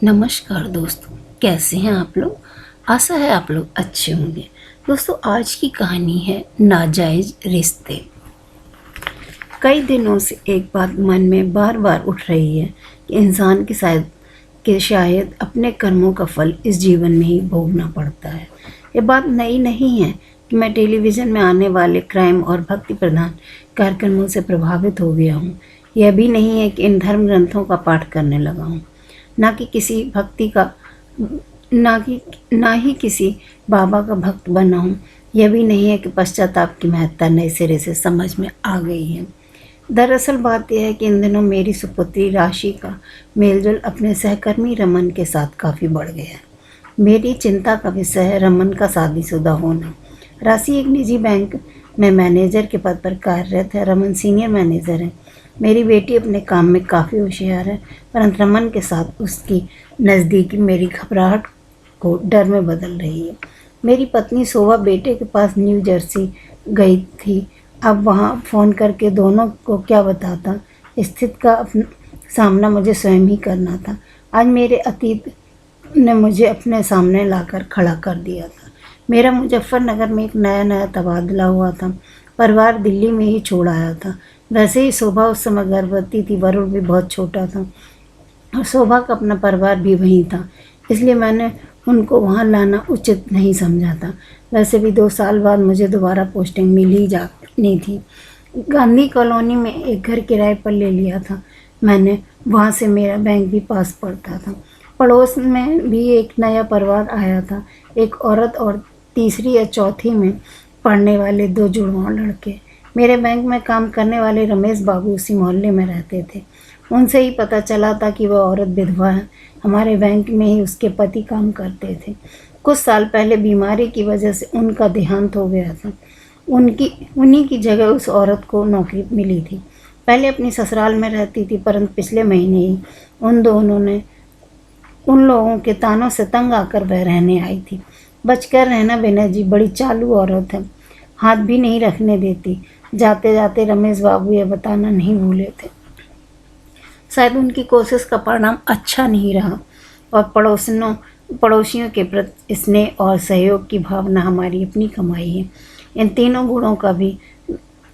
नमस्कार दोस्तों, कैसे हैं आप लोग। आशा है आप लोग अच्छे होंगे। दोस्तों, आज की कहानी है नाजायज़ रिश्ते। कई दिनों से एक बात मन में बार बार उठ रही है कि इंसान के शायद अपने कर्मों का फल इस जीवन में ही भोगना पड़ता है। ये बात नई नहीं है कि मैं टेलीविज़न में आने वाले क्राइम और भक्ति प्रधान कार्यक्रमों से प्रभावित हो गया हूँ। यह भी नहीं है कि इन धर्म ग्रंथों का पाठ करने लगा हूँ, ना कि किसी भक्ति का ना ही किसी बाबा का भक्त बना हूँ। यह भी नहीं है कि पश्चाताप की महत्ता नए सिरे से समझ में आ गई है। दरअसल बात यह है कि इन दिनों मेरी सुपुत्री राशि का मेलजोल अपने सहकर्मी रमन के साथ काफ़ी बढ़ गया है। मेरी चिंता का विषय है रमन का शादीशुदा होना। राशि एक निजी बैंक में मैनेजर के पद पर कार्यरत है। रमन सीनियर मैनेजर है। मेरी बेटी अपने काम में काफ़ी होशियार है, परंतु रमन के साथ उसकी नज़दीकी मेरी घबराहट को डर में बदल रही है। मेरी पत्नी शोभा बेटे के पास न्यू जर्सी गई थी। अब वहाँ फ़ोन करके दोनों को क्या बताता। स्थिति का सामना मुझे स्वयं ही करना था। आज मेरे अतीत ने मुझे अपने सामने लाकर खड़ा कर दिया था। मेरा मुजफ्फरनगर में एक नया तबादला हुआ था। परिवार दिल्ली में ही छोड़ आया था। वैसे ही शोभा उस समय गर्भवती थी। वरुण भी बहुत छोटा था और शोभा का अपना परिवार भी वहीं था, इसलिए मैंने उनको वहाँ लाना उचित नहीं समझा था। वैसे भी 2 साल बाद मुझे दोबारा पोस्टिंग मिल ही जानी थी। गांधी कॉलोनी में एक घर किराए पर ले लिया था मैंने। वहाँ से मेरा बैंक भी पास पड़ता था। पड़ोस में भी एक नया परिवार आया था, एक औरत और तीसरी या चौथी में पढ़ने वाले 2 जुड़वां लड़के। मेरे बैंक में काम करने वाले रमेश बाबू उसी मोहल्ले में रहते थे। उनसे ही पता चला था कि वह औरत विधवा है। हमारे बैंक में ही उसके पति काम करते थे। कुछ साल पहले बीमारी की वजह से उनका देहांत हो गया था। उन्हीं की जगह उस औरत को नौकरी मिली थी। पहले अपनी ससुराल में रहती थी, परंतु पिछले महीने ही उन लोगों के तानों से तंग आकर वह रहने आई थी। बचकर रहना विनय जी बड़ी चालू औरत है, हाथ भी नहीं रखने देती। जाते जाते रमेश बाबू यह बताना नहीं भूले थे, शायद उनकी कोशिश का परिणाम अच्छा नहीं रहा और पड़ोसियों के प्रति स्नेह और सहयोग की भावना हमारी अपनी कमाई है। इन तीनों गुणों का भी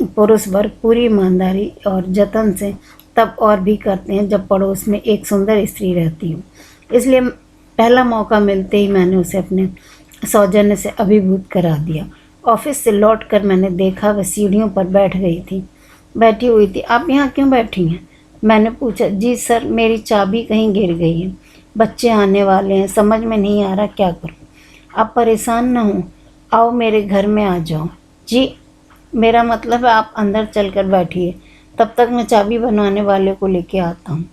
पुरुष वर्ग पूरी ईमानदारी और जतन से तब और भी करते हैं जब पड़ोस में एक सुंदर स्त्री रहती हो। इसलिए पहला मौका मिलते ही मैंने उसे अपने सौजन्य से अभिभूत करा दिया। ऑफिस से लौटकर मैंने देखा वह सीढ़ियों पर बैठी हुई थी। आप यहाँ क्यों बैठी हैं? मैंने पूछा। जी सर, मेरी चाबी कहीं गिर गई है। बच्चे आने वाले हैं, समझ में नहीं आ रहा क्या करूँ। आप परेशान न हो, आओ मेरे घर में आ जाओ। जी, मेरा मतलब है आप अंदर चलकर बैठिए, तब तक मैं चाबी बनवाने वाले को लेके आता हूँ।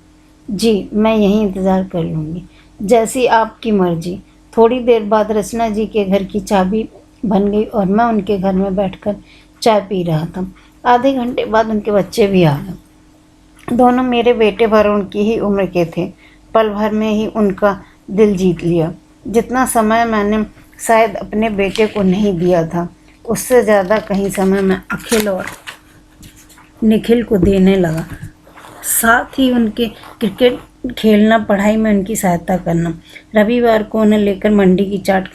जी, मैं यहीं इंतज़ार कर लूँगी, जैसी आपकी मर्जी। थोड़ी देर बाद रचना जी के घर की चाबी बन गई और मैं उनके घर में बैठकर चाय पी रहा था। आधे घंटे बाद उनके बच्चे भी आ गए। दोनों मेरे बेटे वरुण की ही उम्र के थे। पल भर में ही उनका दिल जीत लिया। जितना समय मैंने शायद अपने बेटे को नहीं दिया था, उससे ज़्यादा कहीं समय मैं अखिल और निखिल को देने लगा। साथ ही उनके क्रिकेट खेलना, पढ़ाई में उनकी सहायता करना। रविवार को उन्हें लेकर मंडी की चाट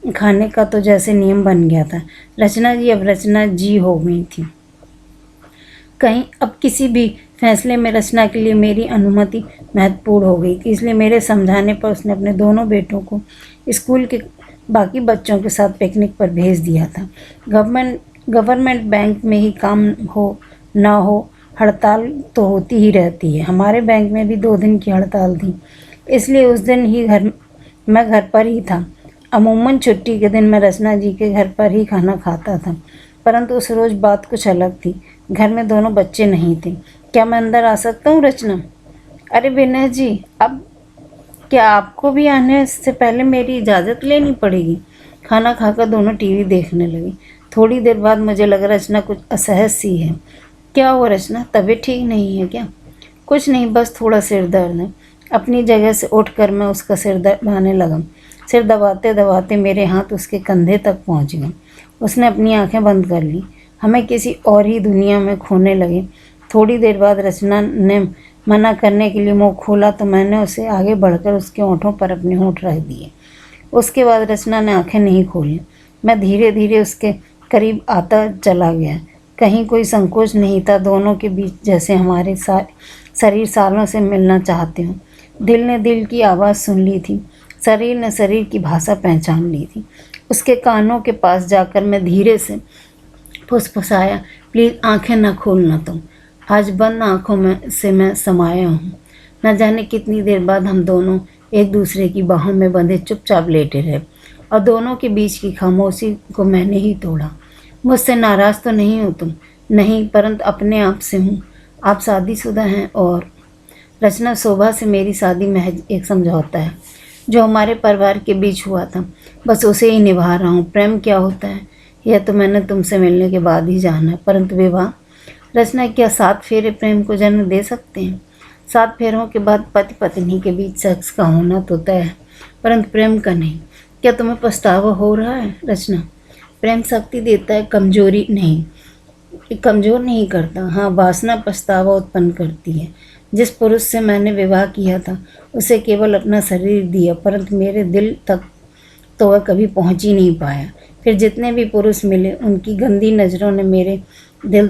खाने का तो जैसे नियम बन गया था। रचना जी अब रचना जी हो गई थी। कहीं अब किसी भी फैसले में रचना के लिए मेरी अनुमति महत्वपूर्ण हो गई थी, इसलिए मेरे समझाने पर उसने अपने दोनों बेटों को स्कूल के बाकी बच्चों के साथ पिकनिक पर भेज दिया था। गवर्नमेंट बैंक में ही काम हो ना हो, हड़ताल तो होती ही रहती है। हमारे बैंक में भी 2 दिन की हड़ताल थी, इसलिए उस दिन ही मैं घर पर ही था। अमूमन छुट्टी के दिन मैं रचना जी के घर पर ही खाना खाता था, परंतु उस रोज़ बात कुछ अलग थी। घर में दोनों बच्चे नहीं थे। क्या मैं अंदर आ सकता हूँ रचना? अरे विनय जी, अब क्या आपको भी आने से पहले मेरी इजाज़त लेनी पड़ेगी? खाना खाकर दोनों टीवी देखने लगे। थोड़ी देर बाद मुझे लगा रचना कुछ असहज सी है। क्या हुआ रचना, तबीयत ठीक नहीं है क्या? कुछ नहीं, बस थोड़ा सिर दर्द है। अपनी जगह से उठकर मैं उसका सिर दबाने लगा। सिर दबाते दबाते मेरे हाथ उसके कंधे तक पहुंच गए। उसने अपनी आंखें बंद कर ली। हमें किसी और ही दुनिया में खोने लगे। थोड़ी देर बाद रचना ने मना करने के लिए मुंह खोला तो मैंने उसे आगे बढ़कर उसके होठों पर अपने होंठ रख दिए। उसके बाद रचना ने आंखें नहीं खोली। मैं धीरे धीरे उसके करीब आता चला गया। कहीं कोई संकोच नहीं था दोनों के बीच, जैसे हमारे शरीर सालों से मिलना चाहते हों। दिल ने दिल की आवाज़ सुन ली थी, शरीर ने शरीर की भाषा पहचान ली थी। उसके कानों के पास जाकर मैं धीरे से फुसफुसाया, प्लीज़ आंखें न खोलना तुम। आज बंद आंखों में से मैं समाया हूँ। न जाने कितनी देर बाद हम दोनों एक दूसरे की बाहों में बंधे चुपचाप लेटे रहे और दोनों के बीच की खामोशी को मैंने ही तोड़ा। मुझसे नाराज़ तो नहीं हो तुम? नहीं, परंतु अपने आप से हूँ। आप शादीशुदा हैं और रचना, शोभा से मेरी शादी महज एक समझौता है जो हमारे परिवार के बीच हुआ था, बस उसे ही निभा रहा हूँ। प्रेम क्या होता है यह तो मैंने तुमसे मिलने के बाद ही जाना, परंतु विवाह, रचना, क्या 7 फेरे प्रेम को जन्म दे सकते हैं? 7 फेरों के बाद पति पत्नी के बीच सेक्स का होना तो तय है, परंतु प्रेम का नहीं। क्या तुम्हें पछतावा हो रहा है रचना? प्रेम शक्ति देता है, कमजोर नहीं करता। हाँ, वासना पछतावा उत्पन्न करती है। जिस पुरुष से मैंने विवाह किया था उसे केवल अपना शरीर दिया, परंतु मेरे दिल तक तो वह कभी पहुंच ही नहीं पाया। फिर जितने भी पुरुष मिले उनकी गंदी नज़रों ने मेरे दिल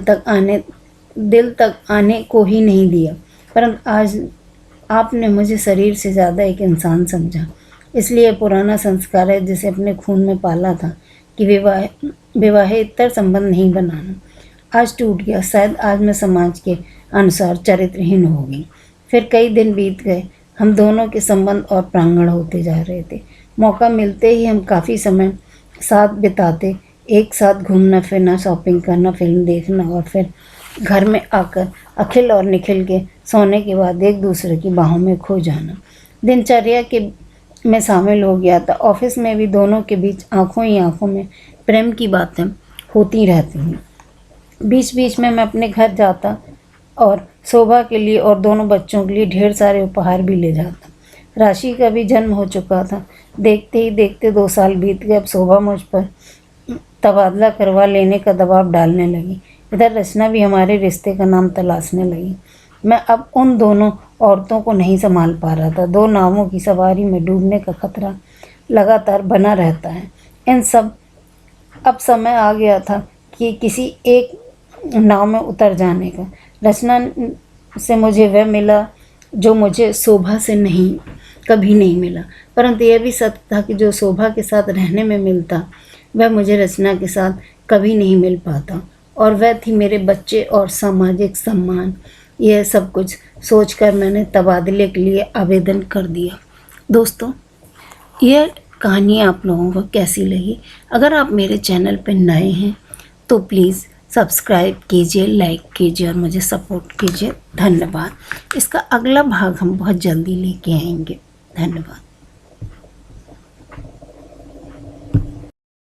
तक आने को ही नहीं दिया, परंतु आज आपने मुझे शरीर से ज़्यादा एक इंसान समझा। इसलिए पुराना संस्कार है जिसे अपने खून में पाला था कि विवाहेतर संबंध नहीं बनाना, आज टूट गया। शायद आज मैं समाज के अनुसार चरित्रहीन हो गई। फिर कई दिन बीत गए। हम दोनों के संबंध और प्रांगण होते जा रहे थे। मौका मिलते ही हम काफ़ी समय साथ बिताते, एक साथ घूमना फिरना, शॉपिंग करना, फिल्म देखना और फिर घर में आकर अखिल और निखिल के सोने के बाद एक दूसरे की बाहों में खो जाना दिनचर्या के में शामिल हो गया था। ऑफिस में भी दोनों के बीच आंखों ही आंखों में प्रेम की बातें होती रहती हैं। बीच बीच में मैं अपने घर जाता और शोभा के लिए और दोनों बच्चों के लिए ढेर सारे उपहार भी ले जाता। राशि का भी जन्म हो चुका था। देखते ही देखते 2 साल बीत गए। अब शोभा मुझ पर तबादला करवा लेने का दबाव डालने लगी। इधर रचना भी हमारे रिश्ते का नाम तलाशने लगी। मैं अब उन दोनों औरतों को नहीं संभाल पा रहा था। 2 नावों की सवारी में डूबने का खतरा लगातार बना रहता है। अब समय आ गया था कि किसी एक नाव में उतर जाने का। रचना से मुझे वह मिला जो मुझे शोभा से कभी नहीं मिला, परंतु यह भी सत्य था कि जो शोभा के साथ रहने में मिलता वह मुझे रचना के साथ कभी नहीं मिल पाता, और वह थी मेरे बच्चे और सामाजिक सम्मान। यह सब कुछ सोचकर मैंने तबादले के लिए आवेदन कर दिया। दोस्तों, यह कहानी आप लोगों को कैसी लगी? अगर आप मेरे चैनल पर नए हैं तो प्लीज़ सब्सक्राइब कीजिए, लाइक कीजिए और मुझे सपोर्ट कीजिए। धन्यवाद। इसका अगला भाग हम बहुत जल्दी लेके आएंगे। धन्यवाद।